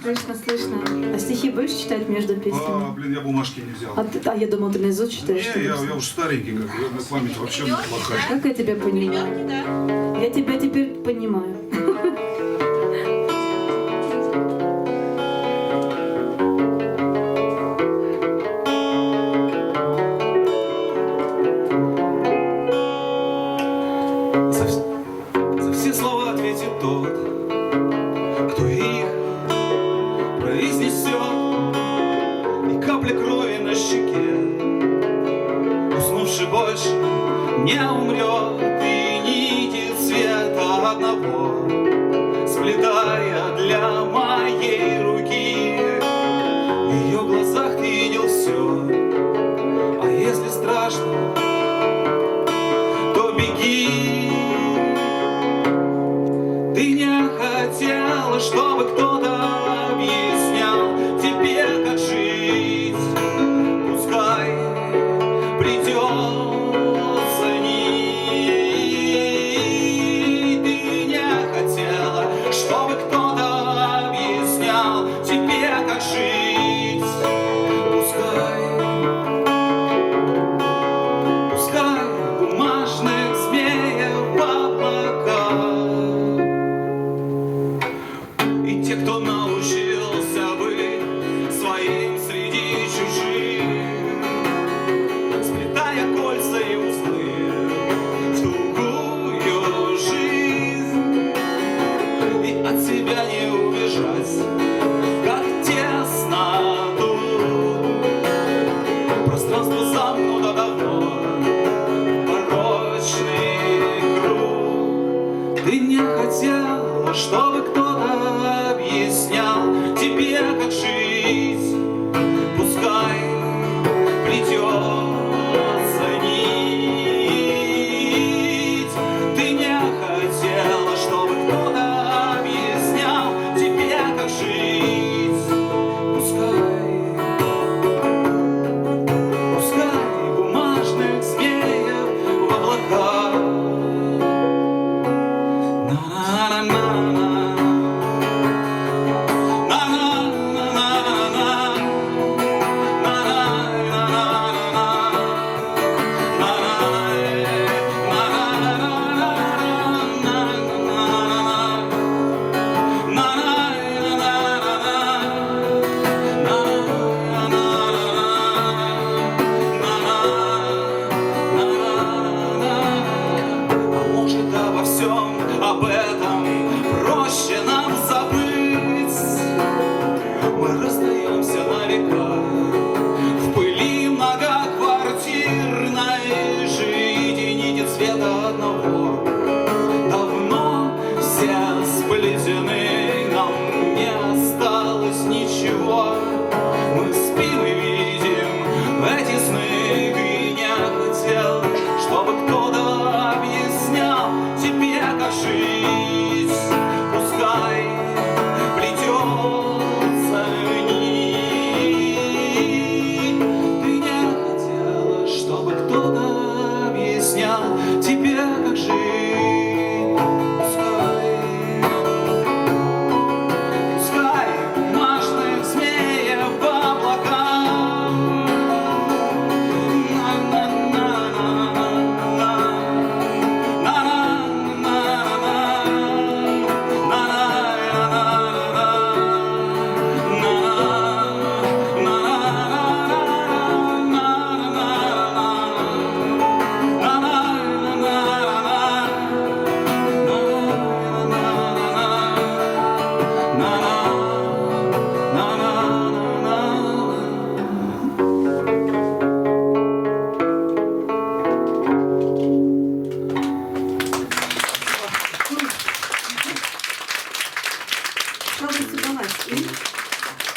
Слышно, слышно. А стихи будешь читать между песнями? Блин, я бумажки не взял. Я думал, ты наизусть читаешь. Не, я уже старенький, как бы, память вообще плохая. Как я тебя понимаю? Я тебя теперь понимаю. За все слова ответит тот, кто их произнесет. И капля крови на щеке, уснувший больше не умрет. И нити цвета одного, сплетая для моей руки. В ее глазах ты видел все, а если страшно, то беги. Ты не хотела, чтобы кто-то объяснял тебе, как жить. Пускай придется нить. Ты не хотела, чтобы кто-то объяснял тебе, как жить. Пускай бумажных змеев облака. И те, кто научился быть своим среди чужих, сплетая кольца и узлы в тугую жизнь, и от себя не убежать, как тесно тут. Пространство замкнуто давно, порочный круг. Ты не хотела, чтобы кто-то объяснял тебе, как жить.